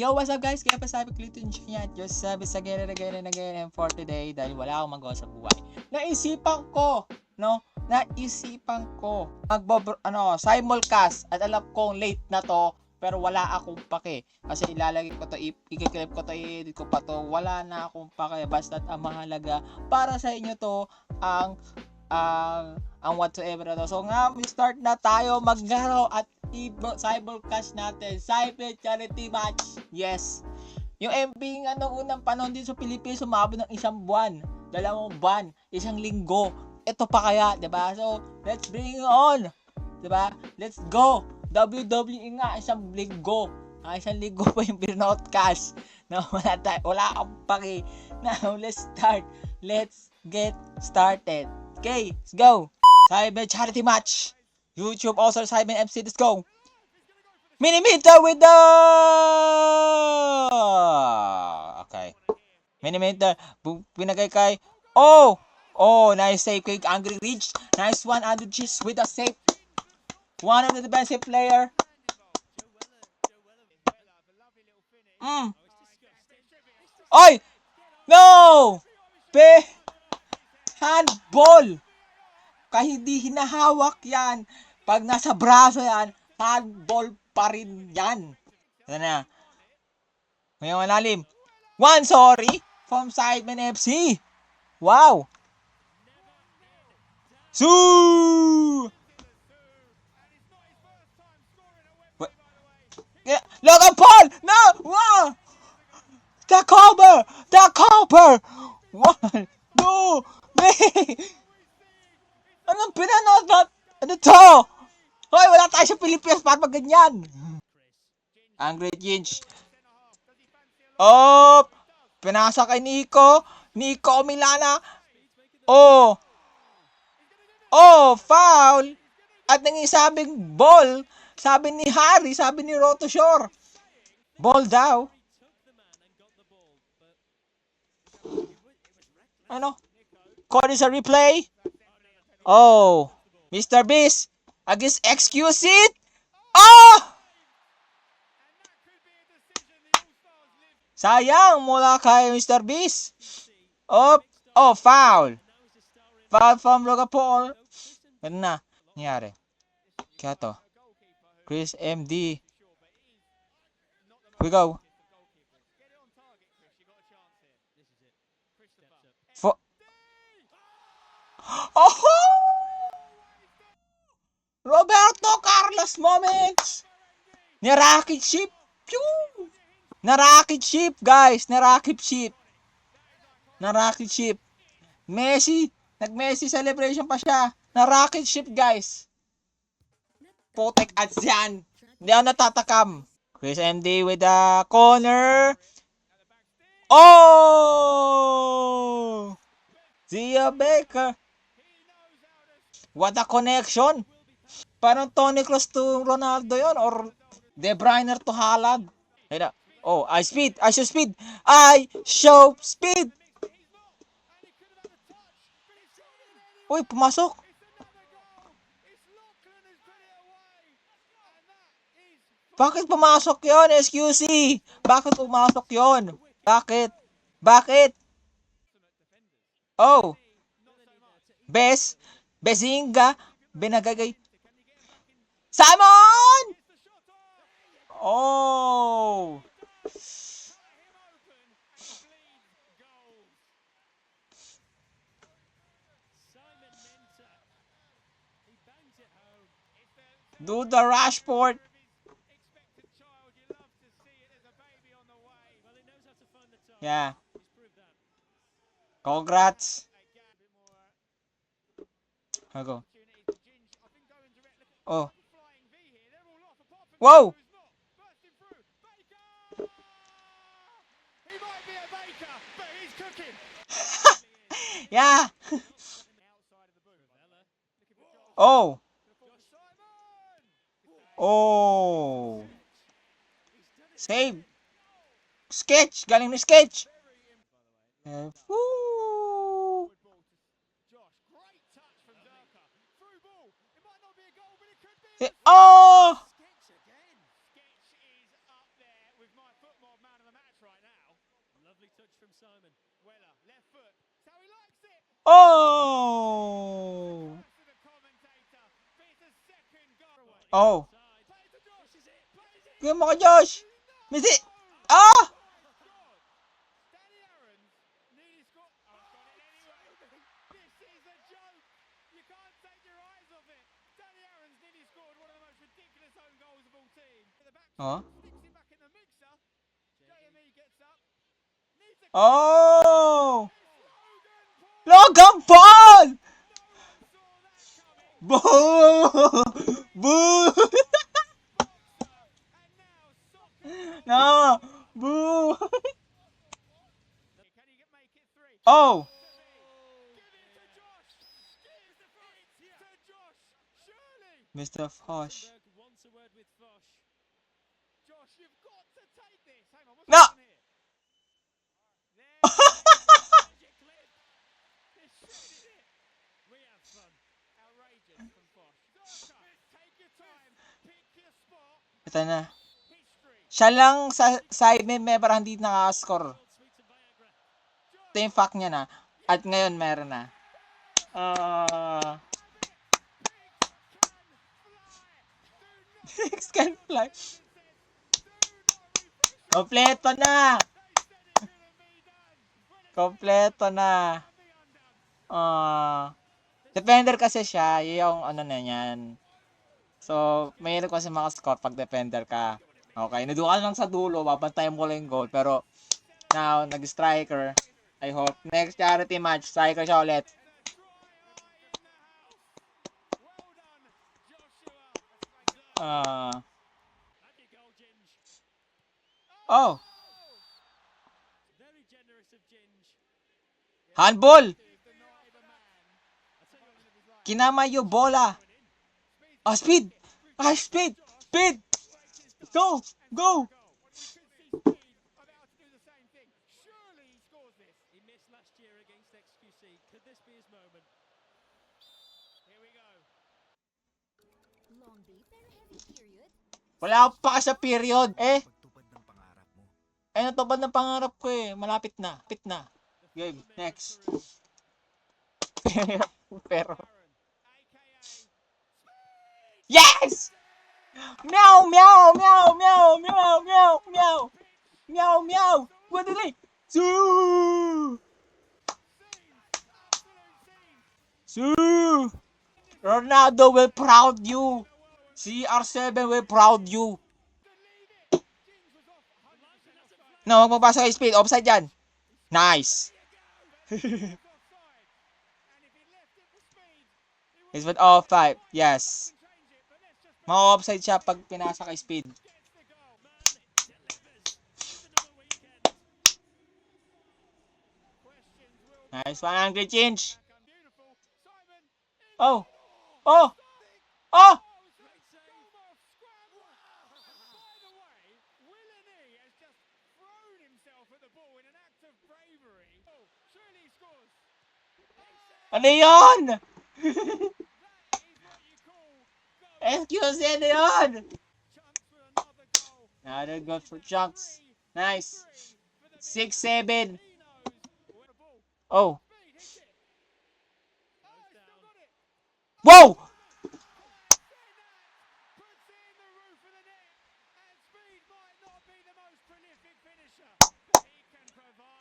Yo, what's up guys? Kaya pa sabi ko Clinton Jr. Just sabi sa again and again and for today dahil wala akong magawa sa buhay. Naisipan ko simulcast at alam kong late na to pero wala akong pake kasi ilalagay ko to, i-clip ko to, i-edit ko pa to, wala na akong pake basta ang mahalaga para sa inyo to ang whatsoever na to. So nga, we start na tayo maglaro at simulcast natin. Cyber Charity Match. Yes. Yung MB nga nung unang panahon din sa Pilipinas, sumabot ng 1 buwan, 2 buwan, 1 linggo. Ito pa kaya, 'di ba? So, let's bring it on. 'Di ba? Let's go. WWE nga 1 linggo. 1 linggo pa yung broadcast. No, wala akong paki. Now, let's start. Let's get started. Okay, let's go. Cyber Charity Match. YouTube also Simon MC, let's go. Minimeter with the okay. Minimeter pinagay kay nice save kay Angry Ridge. Nice one, Andrew Cheese with a save. One of the defensive player. Oy! No! Handball! Kahit hindi hinahawak yan, pag nasa braso yan, handball pa rin yan. Ito na. Ngayon malalim. One sorry from Sidemen FC. Wow! Logan Paul! No! Wow! The cover! One! No! Anong pinanood? Ano to? Hoy, wala tayo sa Pilipinas para ganyan. Angry Ginge. Pinasa kay Nico Milana. Foul. At nangisabing ball. Sabi ni Harry, sabi ni Rotoshore. Ball daw. Ano? Call is a replay. Mr. Beast. Against excuse it. Sayang mula kay Mr. Beast. Foul. Foul from Logan Paul. Ano na? Nangyari. Kaya to. Chris MD. We go. Roberto Carlos moments. Narakit ship. Narakit ship, guys. Narakit ship. Messi. Nag-Messi celebration pa siya. Narakit ship, guys. Potek ads yan. Hindi ako natatakam. Chris MD with the corner. Zia Baker. What a connection. Parang Toni Kroos to Ronaldo yon or De Bruyne to Haaland. I show speed. Uy, pumasok. Bakit pumasok yon, SQC? Bakit pumasok yon? Bakit? Bezinga, binagagay. Simon! Do the Rashford. Yeah. Congrats. I'll go. Whoa! He might be a baker, but he's cooking. Yeah. Save. Sketch. Galing na sketch. Oh! Oh! Game mo ka, Josh! Messi! Ah! Oh? Oh! Logan Paul! Boo! Boo! No! Boo! Oh! Mr. Fosh. No! Ito na. Siya lang sa side may parang hindi nakaka-score. Ito yung fact niya na. At ngayon meron na. Six can fly. Kompleto na. Kompleto na. Defender kasi siya. Yung ano na yan. So, mayroon kasi maka-score pag defender ka. Okay, naduka lang sa dulo, babantayan mo lang yung goal. Pero, now, nag-striker. I hope. Next charity match, striker siya ulit. Oh! Handball! Kinamayo, bola! Speed! Speed! Speed! Go! Go! Wala pa sa period. Natupad ng pangarap ko eh. Malapit na. Pit na. Game. Next. Pero. Yes! Meow, meow, meow, meow, meow, meow, meow. Meow, meow. What did they? Sue! Ronaldo will proud you. CR7 will proud you. No, magpapasok kay speed. Offside yan. Nice. It's with offside. Yes. Ma-offside siya pag pinasa kay speed. Nice one, angry change. Oh! Oh! Oh! Ano yun? Excuse me, ano yun? Another goal for Chunks. Nice. 6-7. Oh. Wow!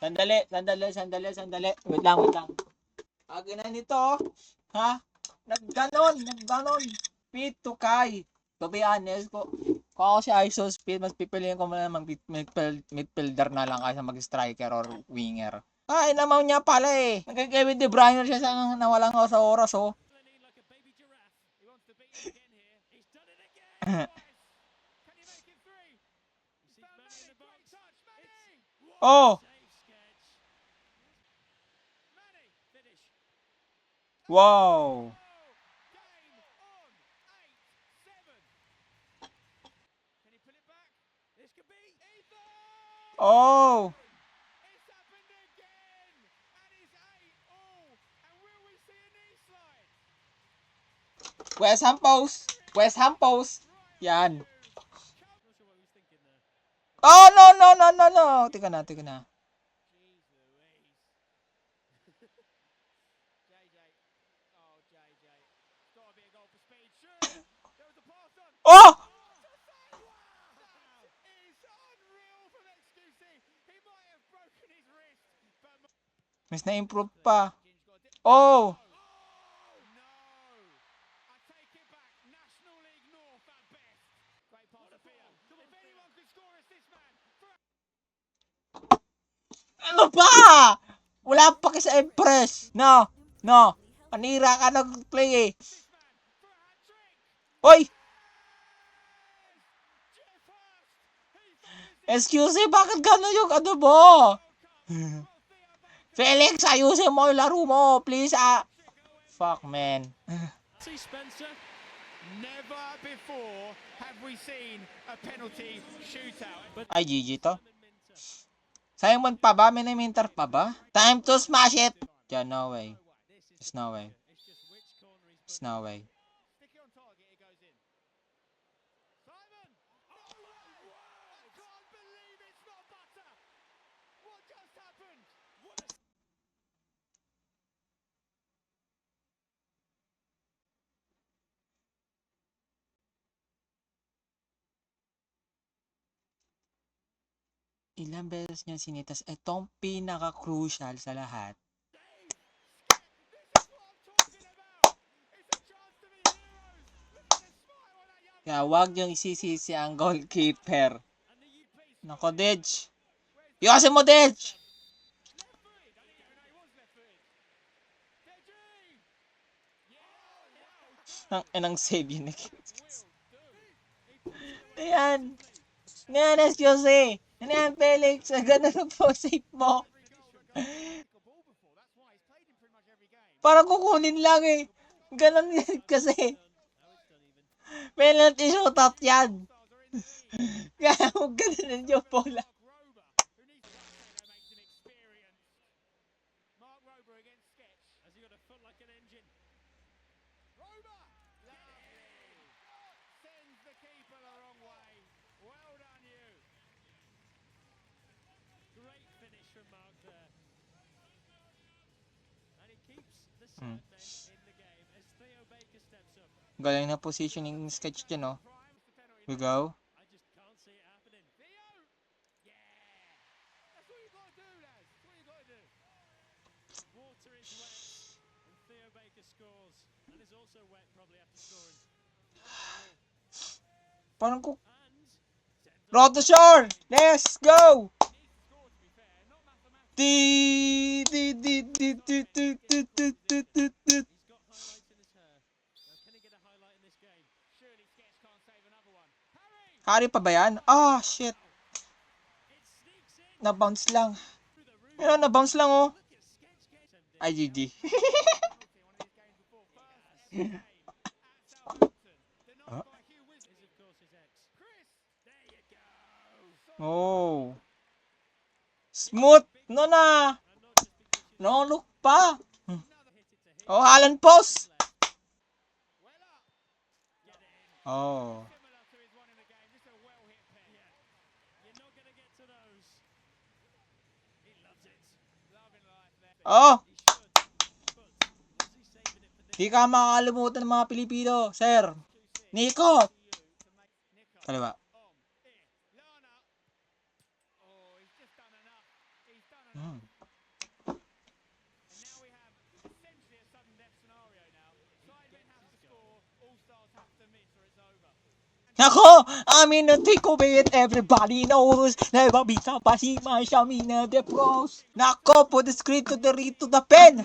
Sandali. Wait lang. Agin na nito. Ha? Nagganon. Speed to Kai. To be honest, kung ako si ISO speed, mas pipiliin ko muna midfielder na lang kaysa mag-striker or winger. Inamaw niya pala eh. Kevin De Bruyne siya sa nawalang sa oras oh. Oh! Wow! Oh! West Ham Post. Yan. Oh, no. Tika na. Oh! Mas na-improve pa. Oh! Ano ba? Wala pa sa Empress. No. No. Panira ka nag-play eh. Hoy! Excuse me, bakit gano'n yung ano mo? Felix, ayusin mo yung laro mo. Please, Fuck, man. Spencer, never before have we seen a penalty shootout. Ay, GG to. Simon pa ba? Miniminter pa ba? Time to smash it! Yeah, no way. There's no way. There's no way. Ilang beses niya sinitas. Itong pinaka-crucial sa lahat. Kaya wag niyong isisisi ang goalkeeper. Nako, Dej. Yosin mo, Dej! Ang inang save yun. Ayan. Ayan, excuse me. Ayan, Felix. Ganun ang po save mo. Parang kukunin lang eh. Ganun yan kasi. Penalty shootout yan. Kaya huwag ganun yung bola. Galing na positioning sketch dyan, no? We go. Parang ko... Road to shore! Let's go! Hari pa ba yan? Ah, shit. Na-bounce lang. Pero na-bounce lang, oh. Ay, GG. Oh. Smooth. No na. No look pa. Oh, Haaland post. Oh. Oh. Di ka makakalimutan ng mga Pilipino, sir. Nico. Kaliwa. Ako, amin na take over it, everybody knows. Never be kapasima siya, mina de pros. Nako, put the screen to the read to the pen.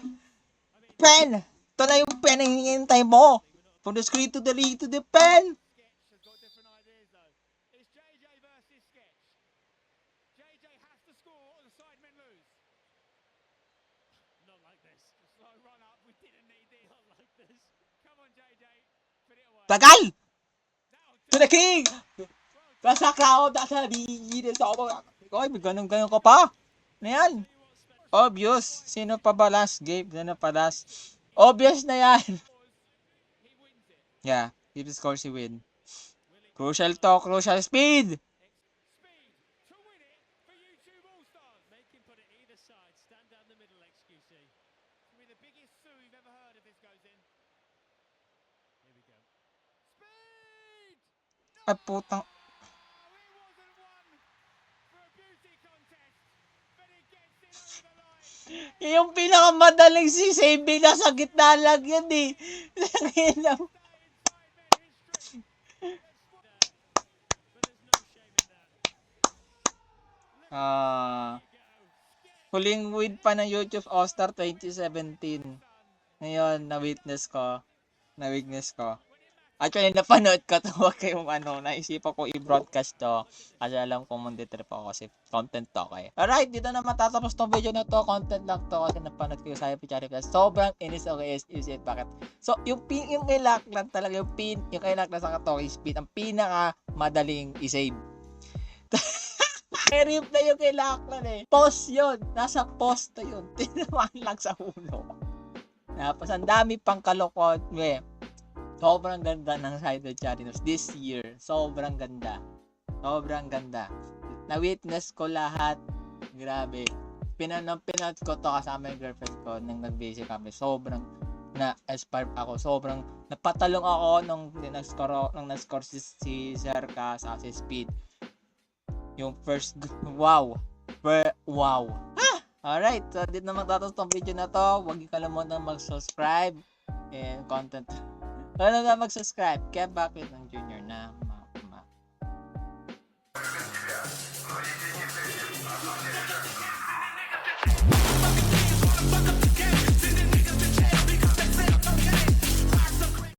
Pen! Ito na yung pen na hinihintay mo. Put the screen to the read to the pen. Tagal! To the king! Nasa crowd, nasa bigil sa ako. Oy, ganun-ganun ka pa. Ano yan? Obvious. Sino pa ba last game? Sino pa last? Obvious na yan. Yeah, keep the score si win. Crucial to, crucial speed! Ay, putang. Yung pinakamadaling si Save nasa gitna lang yan eh. Langinaw. Huling win pa ng YouTube All-Star 2017. Ngayon, na-witness ko. Actually, napanood ko to. Wag kayong naisipan ko i-broadcast to. Kasi alam ko trip ako kasi content to okay. Alright, dito na matatapos tong video na to. Content lang to kasi napanood ko yung Sayo Pichari Plus. Sobrang inis ako isip bakit. So, yung kay Laklan talaga, yung kay Laklan sa Katoki Speed, ang pinaka madaling i-save. Rip na yung kay Laklan eh. Post yun. Nasa post to yun. Tinamaan lang sa ulo. Tapos, ang dami pang kalokot. Sobrang ganda ng Idol Charinos this year. Sobrang ganda. Sobrang ganda. Na-witness ko lahat. Grabe. Pinanood ko to kasama yung girlfriend ko nang nag-basic kami. Sobrang na-aspire ako. Sobrang napatalong ako nung nag-score si Zerka sa si Speed. Yung first wow. Wow. Alright. So, dito na magtatapos tong video na to. Huwag niyo kalimutan mag-subscribe and content. Wala na mag-subscribe. Kaya bakit ng junior na